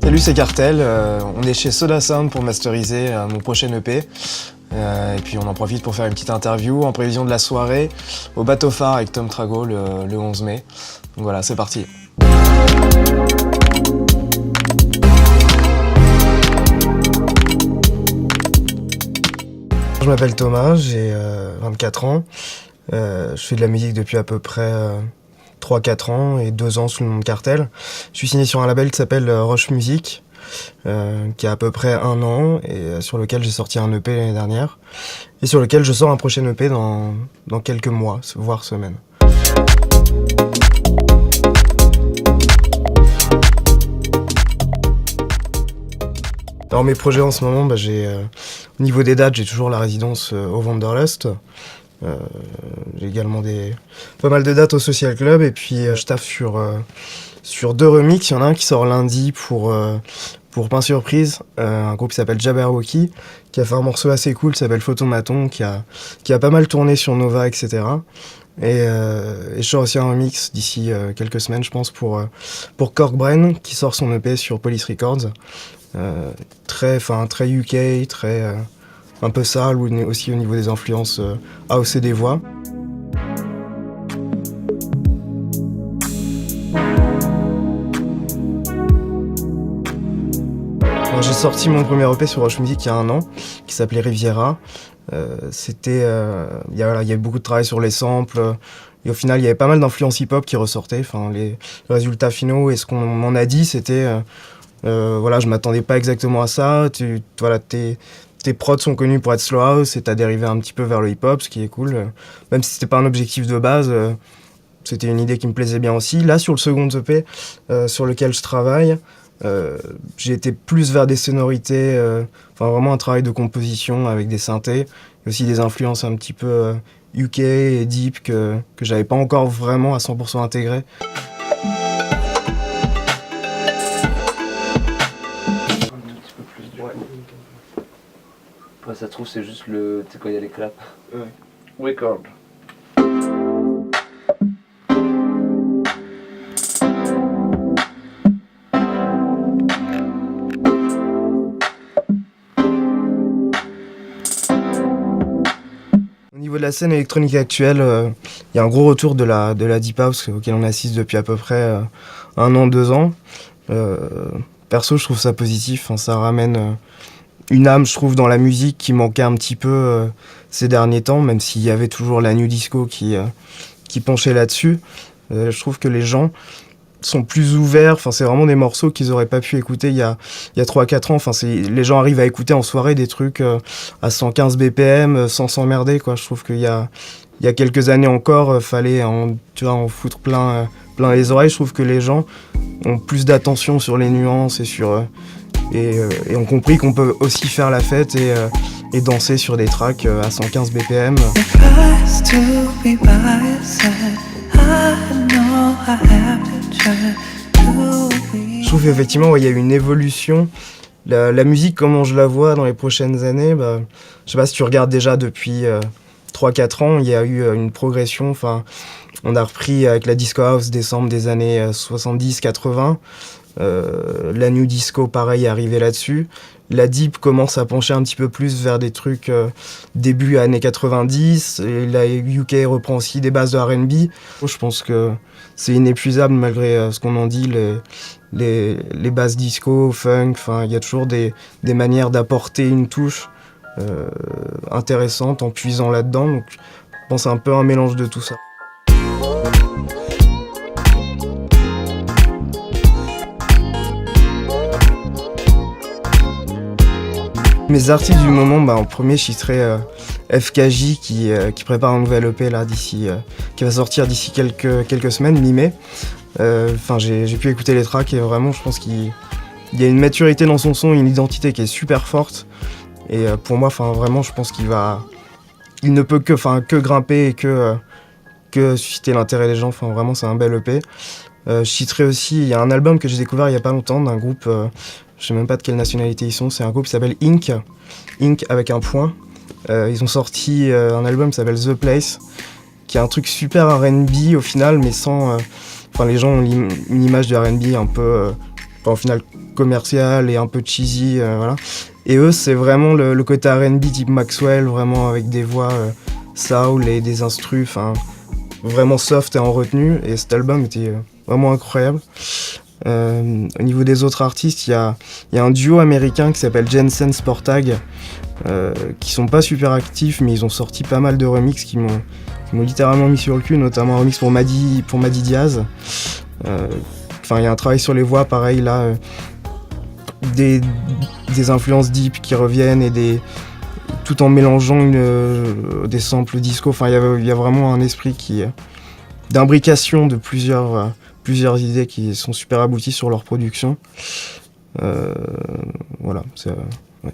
Salut, c'est Cartel. On est chez Soda Sound pour masteriser mon prochain EP. Et puis on en profite pour faire une petite interview en prévision de la soirée au Bateau Phare avec Tom Trago le 11 mai. Donc voilà, c'est parti. Je m'appelle Thomas, j'ai 24 ans. Je fais de la musique depuis à peu près 3-4 ans et 2 ans sous le nom de Cartel. Je suis signé sur un label qui s'appelle Roche Music, qui a à peu près 1 an et sur lequel j'ai sorti un EP l'année dernière et sur lequel je sors un prochain EP dans quelques mois, voire semaines. Dans mes projets en ce moment, au niveau des dates, j'ai toujours la résidence au Wanderlust. J'ai également pas mal de dates au Social Club et puis je taffe sur 2 remixes. Il y en a un qui sort lundi pour Pain Surprise, un groupe qui s'appelle Jabberwocky, qui a fait un morceau assez cool qui s'appelle Photomaton, qui a pas mal tourné sur Nova, etc. Et je sors aussi un remix d'ici quelques semaines, je pense, pour Corkbrain, qui sort son EP sur Police Records. Très UK, très un peu sale, aussi au niveau des influences house et des voix. Alors, j'ai sorti mon premier EP sur Roche Music il y a 1 an, qui s'appelait Riviera. Il y avait beaucoup de travail sur les samples, et au final il y avait pas mal d'influences hip-hop qui ressortaient. Les résultats finaux et ce qu'on m'en a dit, c'était je m'attendais pas exactement à ça. Tes prods sont connus pour être slow house et t'as dérivé un petit peu vers le hip-hop, ce qui est cool. Même si c'était pas un objectif de base, c'était une idée qui me plaisait bien aussi. Là, sur le second EP sur lequel je travaille, j'ai été plus vers des sonorités, vraiment un travail de composition avec des synthés, et aussi des influences un petit peu UK et deep que j'avais pas encore vraiment à 100% intégrées. Ouais, ça se trouve c'est juste tu sais quand il y a les claps. Ouais. Record. Au niveau de la scène électronique actuelle, il y a un gros retour de la deep house auquel on assiste depuis à peu près 1 an, 2 ans. Perso, je trouve ça positif, ça ramène une âme, je trouve, dans la musique qui manquait un petit peu ces derniers temps, même s'il y avait toujours la new disco qui penchait là-dessus. Je trouve que les gens sont plus ouverts, c'est vraiment des morceaux qu'ils auraient pas pu écouter il y a 3-4 ans. Les gens arrivent à écouter en soirée des trucs à 115 BPM sans s'emmerder, quoi. Je trouve qu'il y a quelques années encore, fallait en foutre plein les oreilles. Je trouve que les gens ont plus d'attention sur les nuances et ont compris qu'on peut aussi faire la fête et danser sur des tracks à 115 BPM. Je trouve effectivement il y a une évolution. La musique, comment je la vois dans les prochaines années, je sais pas si tu regardes déjà depuis 3-4 ans, il y a eu une progression. On a repris avec la disco house décembre des années 70-80. La new disco, pareil, est arrivée là-dessus. La deep commence à pencher un petit peu plus vers des trucs début années 90. Et la UK reprend aussi des bases de R&B. Je pense que c'est inépuisable malgré ce qu'on en dit. Les bases disco, funk, il y a toujours des manières d'apporter une touche intéressante en puisant là-dedans. Donc, je pense que c'est un peu un mélange de tout ça. Mes artistes du moment, en premier, je citerai FKJ qui prépare un nouvel EP là, qui va sortir d'ici quelques semaines, mi-mai. J'ai pu écouter les tracks et vraiment, je pense qu'il y a une maturité dans son son, une identité qui est super forte. Et pour moi, vraiment, je pense il ne peut que grimper et que susciter l'intérêt des gens. Vraiment, c'est un bel EP. Je citerai aussi, il y a un album que j'ai découvert il y a pas longtemps d'un groupe. Je sais même pas de quelle nationalité ils sont, c'est un groupe qui s'appelle Ink avec un point. Ils ont sorti un album qui s'appelle The Place, qui est un truc super R&B au final, mais sans... les gens ont une image de R&B un peu au final commercial et un peu cheesy, voilà. Et eux, c'est vraiment le côté R&B type Maxwell, vraiment avec des voix soul et des instrus, enfin vraiment soft et en retenue. Et cet album était vraiment incroyable. Au niveau des autres artistes, il y a un duo américain qui s'appelle Jensen Sportag, qui sont pas super actifs, mais ils ont sorti pas mal de remixes qui m'ont littéralement mis sur le cul, notamment un remix pour Madi Diaz. Enfin, il y a un travail sur les voix, pareil là, des influences deep qui reviennent et tout en mélangeant des samples disco. Enfin, il y a vraiment un esprit d'imbrication de plusieurs idées qui sont super abouties sur leur production. Voilà, c'est... ouais.